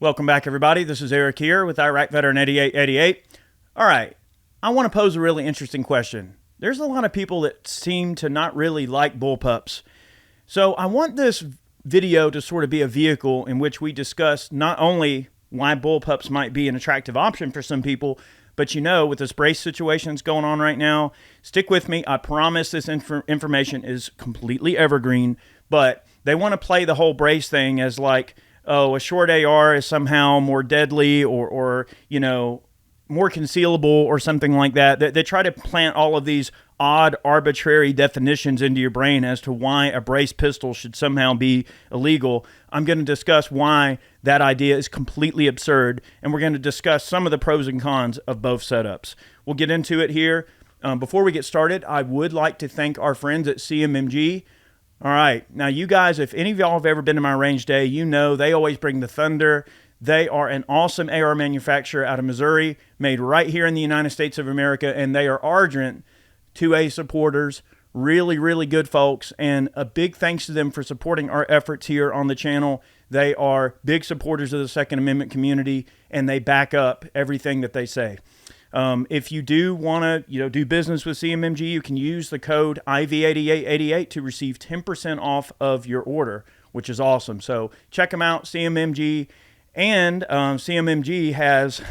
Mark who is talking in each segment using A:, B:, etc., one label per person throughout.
A: Welcome back, everybody. This is Eric here with Iraq Veteran 8888. All right, I want to pose a really interesting question. There's a lot of people that seem to not really like bullpups. So I want this video to sort of be a vehicle in which we discuss not only why bullpups might be an attractive option for some people, but with this brace situation that's going on right now, stick with me. I promise this information is completely evergreen, but they want to play the whole brace thing as like, oh, a short AR is somehow more deadly or more concealable or something like that. They try to plant all of these odd, arbitrary definitions into your brain as to why a brace pistol should somehow be illegal. I'm going to discuss why that idea is completely absurd, and we're going to discuss some of the pros and cons of both setups. We'll get into it here. Before we get started, I would like to thank our friends at CMMG. All right, now you guys, if any of y'all have ever been to my range day, you know they always bring the thunder. They are an awesome AR manufacturer out of Missouri, made right here in the United States of America, and they are ardent 2A supporters, really, really good folks, and a big thanks to them for supporting our efforts here on the channel. They are big supporters of the Second Amendment community, and they back up everything that they say. If you do want to, do business with CMMG, you can use the code IV8888 to receive 10% off of your order, which is awesome. So check them out, CMMG, and CMMG has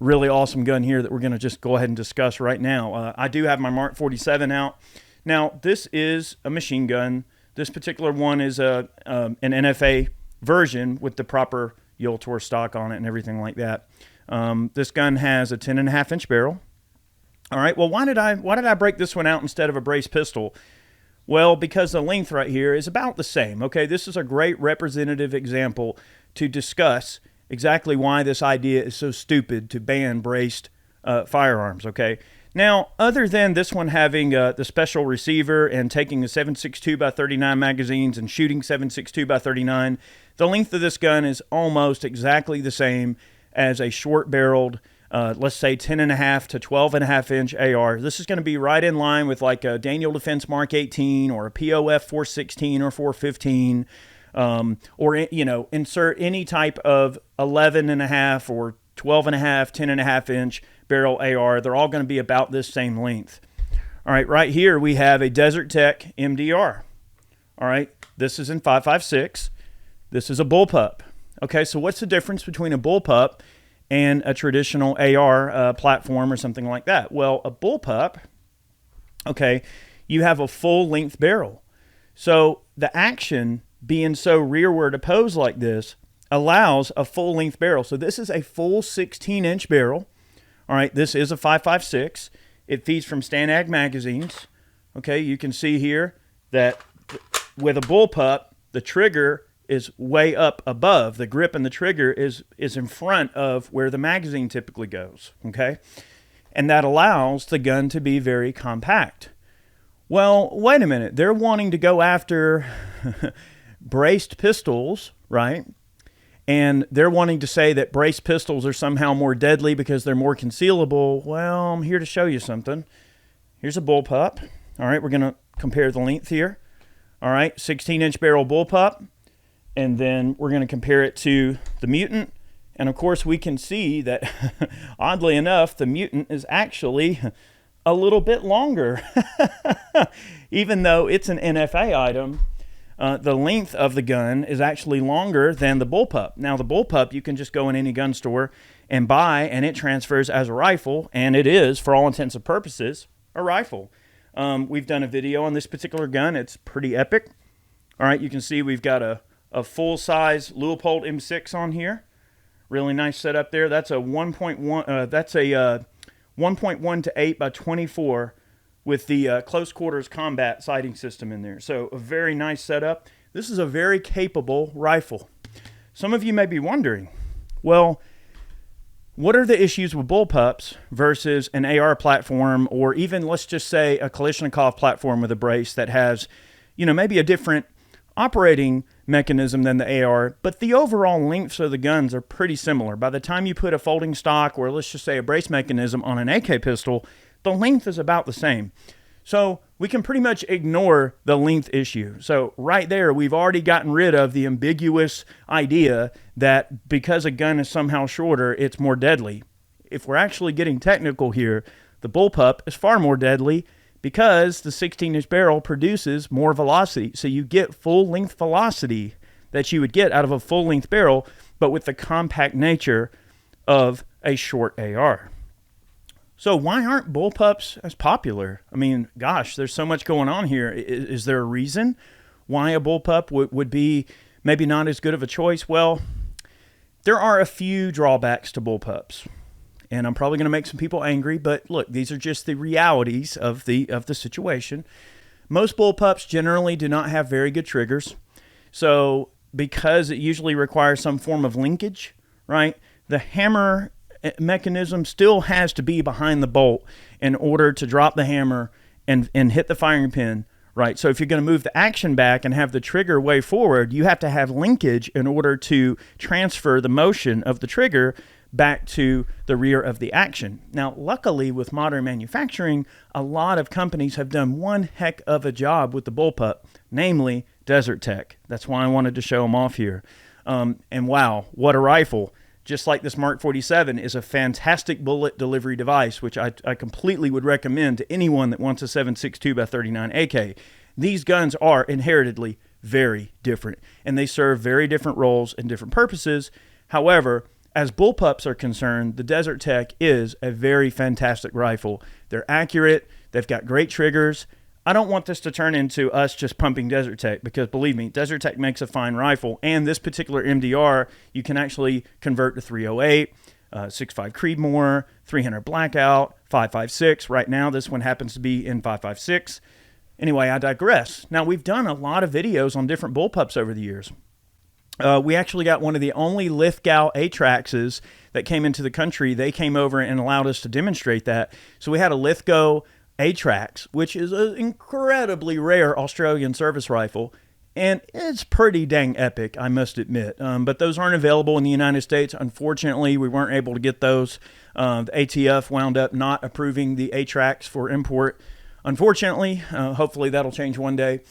A: really awesome gun here that we're going to just go ahead and discuss right now. I do have my Mark 47 out. Now, this is a machine gun. This particular one is an NFA version with the proper Yoltor stock on it and everything like that. This gun has a 10.5-inch barrel. All right, well, why did I break this one out instead of a brace pistol? Well, because the length right here is about the same. Okay, this is a great representative example to discuss exactly why this idea is so stupid to ban braced firearms. Okay, now other than this one having the special receiver and taking the 7.62x39 magazines and shooting 7.62x39, the length of this gun is almost exactly the same as a short-barreled, let's say 10.5 to 12.5 inch AR. This is going to be right in line with like a Daniel Defense Mark 18 or a POF 416 or 415, or insert any type of 11.5 or 12.5, 10.5 inch barrel AR. They're all going to be about this same length. All right, right here we have a Desert Tech MDR. All right, this is in 5.56. This is a bullpup. Okay, so what's the difference between a bullpup and a traditional AR platform or something like that? Well, a bullpup, okay, you have a full-length barrel. So the action being so rearward opposed like this allows a full-length barrel. So this is a full 16-inch barrel. All right, this is a 5.56. It feeds from Stanag magazines. Okay, you can see here that with a bullpup, the trigger is way up above. The grip and the trigger is in front of where the magazine typically goes, okay? And that allows the gun to be very compact. Well, wait a minute. They're wanting to go after braced pistols, right? And they're wanting to say that braced pistols are somehow more deadly because they're more concealable. Well, I'm here to show you something. Here's a bullpup. All right, we're going to compare the length here. All right, 16-inch barrel bullpup. And then we're going to compare it to the Mutant. And of course, we can see that, oddly enough, the Mutant is actually a little bit longer. Even though it's an NFA item, the length of the gun is actually longer than the bullpup. Now, the bullpup, you can just go in any gun store and buy, and it transfers as a rifle. And it is, for all intents and purposes, a rifle. We've done a video on this particular gun. It's pretty epic. All right, you can see we've got a full-size Leupold M6 on here. Really nice setup there. That's a 1.1. That's a 1.1 to 8 by 24 with the close quarters combat sighting system in there. So a very nice setup. This is a very capable rifle. Some of you may be wondering, well, what are the issues with bullpups versus an AR platform, or even let's just say a Kalashnikov platform with a brace that has, maybe a different operating mechanism than the AR, but the overall lengths of the guns are pretty similar. By the time you put a folding stock or let's just say a brace mechanism on an AK pistol, the length is about the same. So we can pretty much ignore the length issue. So right there, we've already gotten rid of the ambiguous idea that because a gun is somehow shorter, it's more deadly. If we're actually getting technical here, the bullpup is far more deadly because the 16-inch barrel produces more velocity. So you get full-length velocity that you would get out of a full-length barrel, but with the compact nature of a short AR. So why aren't bullpups as popular? I mean, gosh, there's so much going on here. Is there a reason why a bullpup would be maybe not as good of a choice? Well, there are a few drawbacks to bullpups, and I'm probably going to make some people angry, but look, these are just the realities of the situation. Most bullpups generally do not have very good triggers. So because it usually requires some form of linkage, right? The hammer mechanism still has to be behind the bolt in order to drop the hammer and hit the firing pin, right? So if you're going to move the action back and have the trigger way forward, you have to have linkage in order to transfer the motion of the trigger back to the rear of the action. Now, luckily with modern manufacturing, a lot of companies have done one heck of a job with the bullpup, namely Desert Tech. That's why I wanted to show them off here. And wow, what a rifle. Just like this Mark 47 is a fantastic bullet delivery device, which I completely would recommend to anyone that wants a 7.62 x 39 AK. These guns are inheritedly very different, and they serve very different roles and different purposes. However, as bullpups are concerned, the Desert Tech is a very fantastic rifle. They're accurate. They've got great triggers. I don't want this to turn into us just pumping Desert Tech because, believe me, Desert Tech makes a fine rifle, and this particular MDR you can actually convert to 308, 6.5 Creedmoor, 300 Blackout, 5.56. Right now, this one happens to be in 5.56. Anyway, I digress. Now, we've done a lot of videos on different bullpups over the years. We actually got one of the only Lithgow Atraxes that came into the country. They came over and allowed us to demonstrate that. So we had a Lithgow Atrax, which is an incredibly rare Australian service rifle, and it's pretty dang epic, I must admit. But those aren't available in the United States. Unfortunately, we weren't able to get those. The ATF wound up not approving the Atrax for import. Unfortunately, hopefully that'll change one day.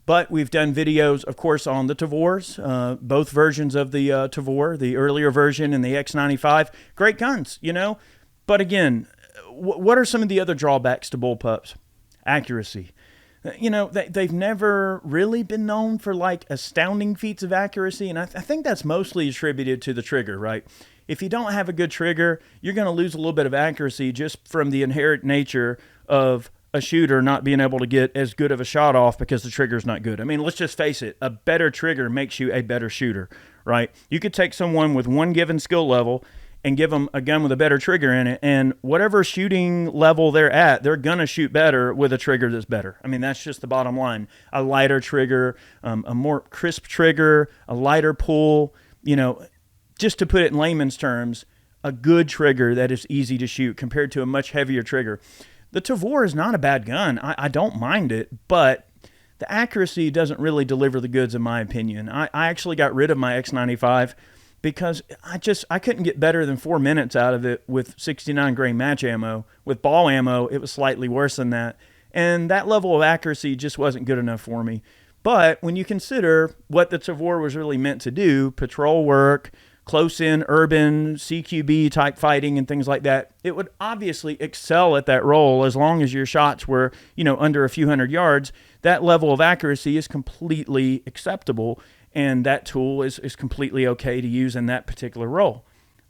A: But we've done videos, of course, on the Tavors, both versions of the Tavor, the earlier version and the X95. Great guns, you know. But again, what are some of the other drawbacks to bullpups? Accuracy. You know, they've never really been known for like astounding feats of accuracy, and I think that's mostly attributed to the trigger, right? If you don't have a good trigger, you're going to lose a little bit of accuracy just from the inherent nature of a shooter not being able to get as good of a shot off because the trigger's not good. I mean, let's just face it, a better trigger makes you a better shooter, right? You could take someone with one given skill level and give them a gun with a better trigger in it, and whatever shooting level they're at, they're going to shoot better with a trigger that's better. I mean, that's just the bottom line. A lighter trigger, a more crisp trigger, a lighter pull, you know, just to put it in layman's terms, a good trigger that is easy to shoot compared to a much heavier trigger. The Tavor is not a bad gun. I don't mind it, but the accuracy doesn't really deliver the goods in my opinion. I actually got rid of my X95 because I couldn't get better than 4 minutes out of it with 69 grain match ammo. With ball ammo, it was slightly worse than that. And that level of accuracy just wasn't good enough for me. But when you consider what the Tavor was really meant to do, patrol work, close-in urban CQB type fighting and things like that, it would obviously excel at that role as long as your shots were, you know, under a few hundred yards. That level of accuracy is completely acceptable, and that tool is completely okay to use in that particular role.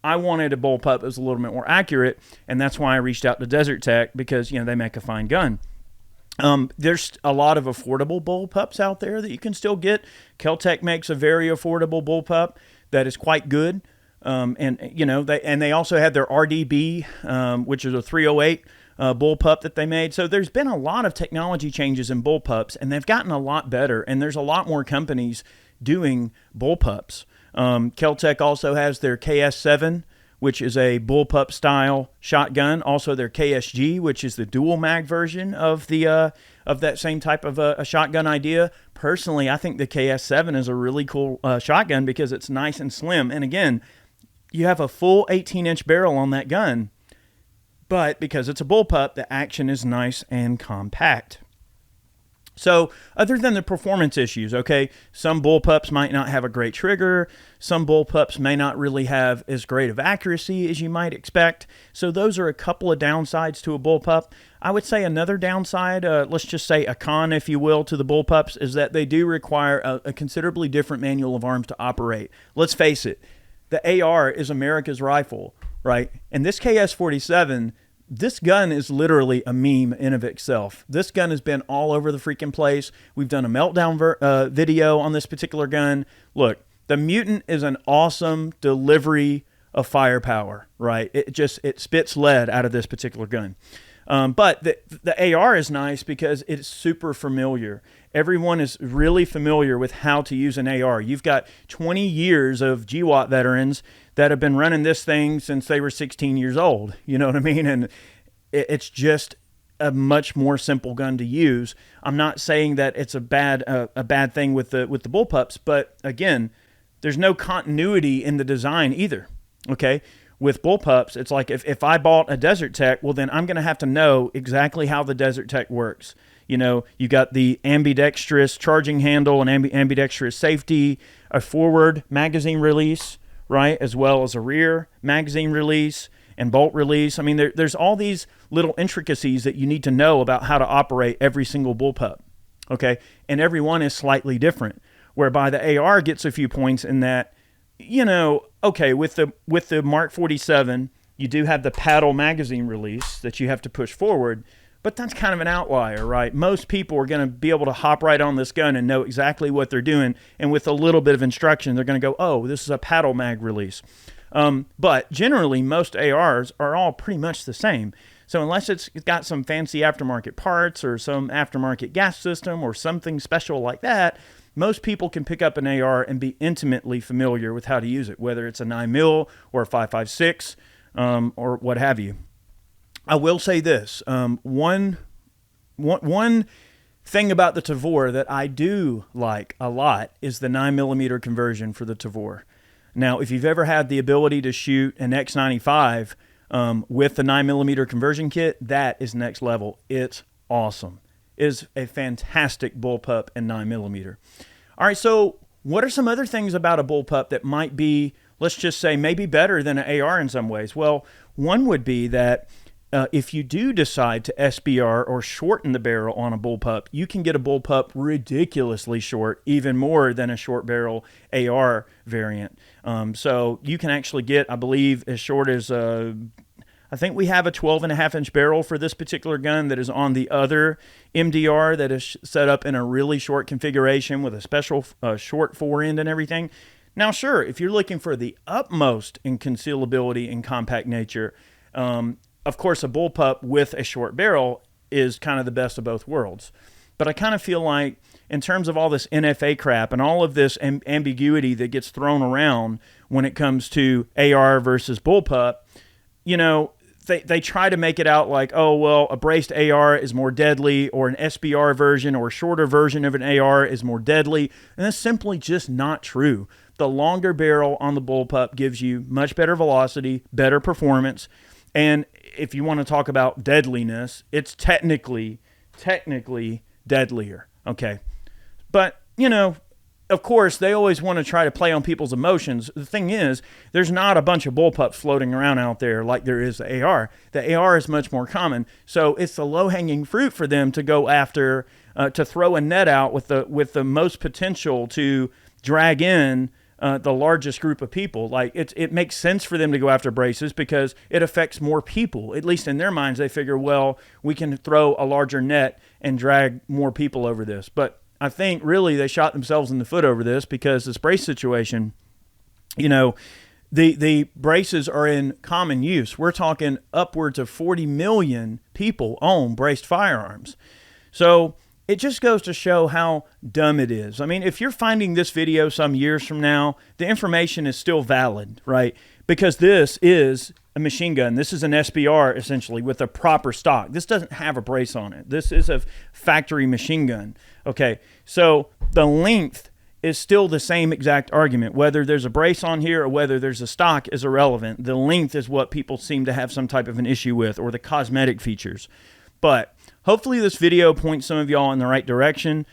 A: I wanted a bullpup that was a little bit more accurate, and that's why I reached out to Desert Tech because, you know, they make a fine gun. There's a lot of affordable bullpups out there that you can still get. Kel-Tec makes a very affordable bullpup that is quite good. And you know, they also had their RDB, which is a 308 bullpup that they made. So there's been a lot of technology changes in bullpups, and they've gotten a lot better. And there's a lot more companies doing bullpups. Kel-Tec also has their KS7, which is a bullpup style shotgun. Also their KSG, which is the dual mag version of the of that same type of a shotgun idea. Personally, I think the KS7 is a really cool shotgun because it's nice and slim. And again, you have a full 18-inch barrel on that gun, but because it's a bullpup, the action is nice and compact. So other than the performance issues, okay, some bullpups might not have a great trigger. Some bullpups may not really have as great of accuracy as you might expect. So those are a couple of downsides to a bullpup. I would say another downside, let's just say a con, if you will, to the bullpups is that they do require a considerably different manual of arms to operate. Let's face it, the AR is America's rifle, right? And this KS-47, this gun is literally a meme in of itself. This gun has been all over the freaking place. We've done a meltdown video on this particular gun. Look, the Mutant is an awesome delivery of firepower, right? It spits lead out of this particular gun. But the AR is nice because it's super familiar. Everyone is really familiar with how to use an AR. You've got 20 years of GWAT veterans that have been running this thing since they were 16 years old. You know what I mean? And it's just a much more simple gun to use. I'm not saying that it's a bad thing with the bullpups, but again, there's no continuity in the design either. Okay. With bullpups, it's like if I bought a Desert Tech, well, then I'm going to have to know exactly how the Desert Tech works. You know, you got the ambidextrous charging handle and ambidextrous safety, a forward magazine release, right, as well as a rear magazine release and bolt release. I mean, there's all these little intricacies that you need to know about how to operate every single bullpup, okay? And every one is slightly different, whereby the AR gets a few points in that, you know, okay, with the Mark 47, you do have the paddle magazine release that you have to push forward, but that's kind of an outlier, right? Most people are going to be able to hop right on this gun and know exactly what they're doing, and with a little bit of instruction, they're going to go, oh, this is a paddle mag release. But generally, most ARs are all pretty much the same. So unless it's got some fancy aftermarket parts or some aftermarket gas system or something special like that, most people can pick up an AR and be intimately familiar with how to use it, whether it's a 9mm or a 5.56 or what have you. I will say this, one thing about the Tavor that I do like a lot is the 9mm conversion for the Tavor. Now, if you've ever had the ability to shoot an X95 with the 9mm conversion kit, that is next level. It's awesome. It is a fantastic bullpup and 9mm. All right, so what are some other things about a bullpup that might be, let's just say, maybe better than an AR in some ways? Well, one would be that if you do decide to SBR or shorten the barrel on a bullpup, you can get a bullpup ridiculously short, even more than a short barrel AR variant. So you can actually get, I believe, as short as, I think we have a 12.5-inch barrel for this particular gun that is on the other MDR that is set up in a really short configuration with a special short forend and everything. Now, sure, if you're looking for the utmost in concealability and compact nature, of course, a bullpup with a short barrel is kind of the best of both worlds. But I kind of feel like in terms of all this NFA crap and all of this ambiguity that gets thrown around when it comes to AR versus bullpup, you know, they try to make it out like, oh, well, a braced AR is more deadly, or an SBR version or a shorter version of an AR is more deadly. And that's simply just not true. The longer barrel on the bullpup gives you much better velocity, better performance. And if you want to talk about deadliness, it's technically deadlier. Okay. But, you know, of course, they always want to try to play on people's emotions. The thing is, there's not a bunch of bullpups floating around out there like there is the AR. The AR is much more common. So it's the low-hanging fruit for them to go after, to throw a net out with the most potential to drag in the largest group of people. Like it makes sense for them to go after braces because it affects more people. At least in their minds, they figure, well, we can throw a larger net and drag more people over this. But I think really they shot themselves in the foot over this because this brace situation, you know, the braces are in common use. We're talking upwards of 40 million people own braced firearms. So it just goes to show how dumb it is. I mean, if you're finding this video some years from now, the information is still valid, right? Because this is a machine gun. This is an SBR, essentially, with a proper stock. This doesn't have a brace on it. This is a factory machine gun. Okay, so the length is still the same exact argument. Whether there's a brace on here or whether there's a stock is irrelevant. The length is what people seem to have some type of an issue with, or the cosmetic features. But hopefully this video points some of y'all in the right direction.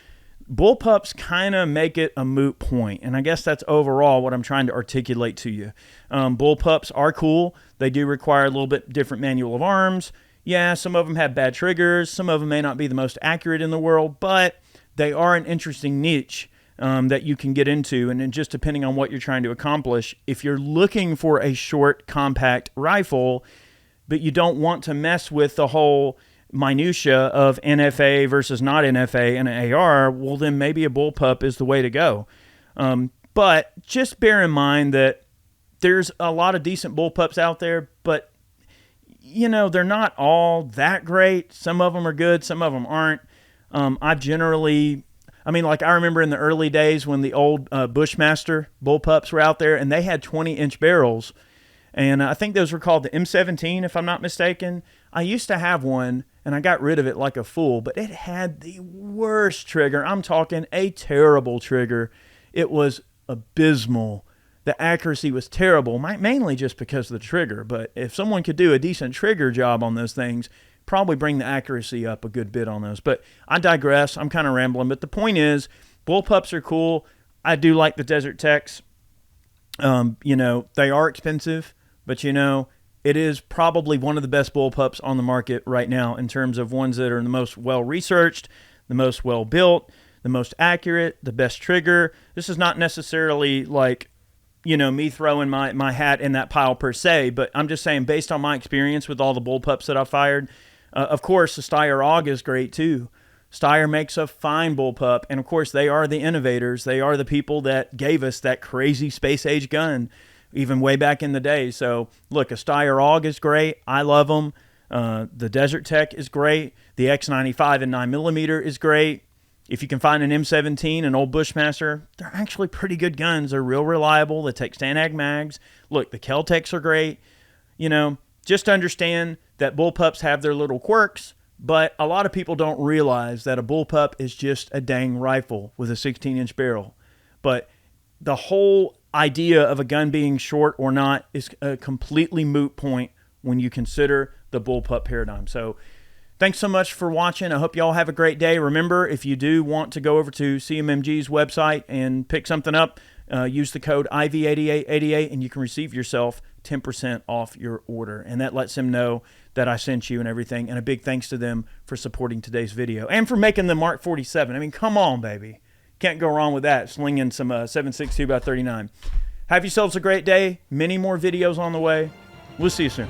A: Bullpups kind of make it a moot point, and I guess that's overall what I'm trying to articulate to you. Bullpups are cool. They do require a little bit different manual of arms. Yeah, some of them have bad triggers. Some of them may not be the most accurate in the world, but they are an interesting niche that you can get into, and then just depending on what you're trying to accomplish. If you're looking for a short, compact rifle, but you don't want to mess with the whole minutia of NFA versus not NFA and an AR, well, then maybe a bullpup is the way to go. But just bear in mind that there's a lot of decent bullpups out there, but you know, they're not all that great. Some of them are good, some of them aren't. Like I remember in the early days when the old Bushmaster bullpups were out there, and they had 20-inch barrels, and I think those were called the M17, if I'm not mistaken. I used to have one, and I got rid of it like a fool, but it had the worst trigger. I'm talking a terrible trigger. It was abysmal. The accuracy was terrible, mainly just because of the trigger. But if someone could do a decent trigger job on those things, probably bring the accuracy up a good bit on those. But I digress. I'm kind of rambling. But the point is, bullpups are cool. I do like the Desert Techs. They are expensive, but it is probably one of the best bullpups on the market right now in terms of ones that are the most well-researched, the most well-built, the most accurate, the best trigger. This is not necessarily like, me throwing my hat in that pile per se, but I'm just saying based on my experience with all the bullpups that I've fired, of course, the Steyr AUG is great too. Steyr makes a fine bullpup, and of course, they are the innovators. They are the people that gave us that crazy space-age gun even way back in the day. So, look, a Steyr AUG is great. I love them. The Desert Tech is great. The X95 and 9mm is great. If you can find an M17, an old Bushmaster, they're actually pretty good guns. They're real reliable. They take Stanag mags. Look, the Kel-Tecs are great. Just understand that bullpups have their little quirks, but a lot of people don't realize that a bullpup is just a dang rifle with a 16-inch barrel. But the whole idea of a gun being short or not is a completely moot point when you consider the bullpup paradigm. So thanks so much for watching. I hope you all have a great day. Remember, if you do want to go over to CMMG's website and pick something up, use the code IV8888 and you can receive yourself 10% off your order. And that lets them know that I sent you and everything. And a big thanks to them for supporting today's video and for making the Mark 47. I mean, come on, baby. Can't go wrong with that. Slinging some 7.62 by 39. Have yourselves a great day. Many more videos on the way. We'll see you soon.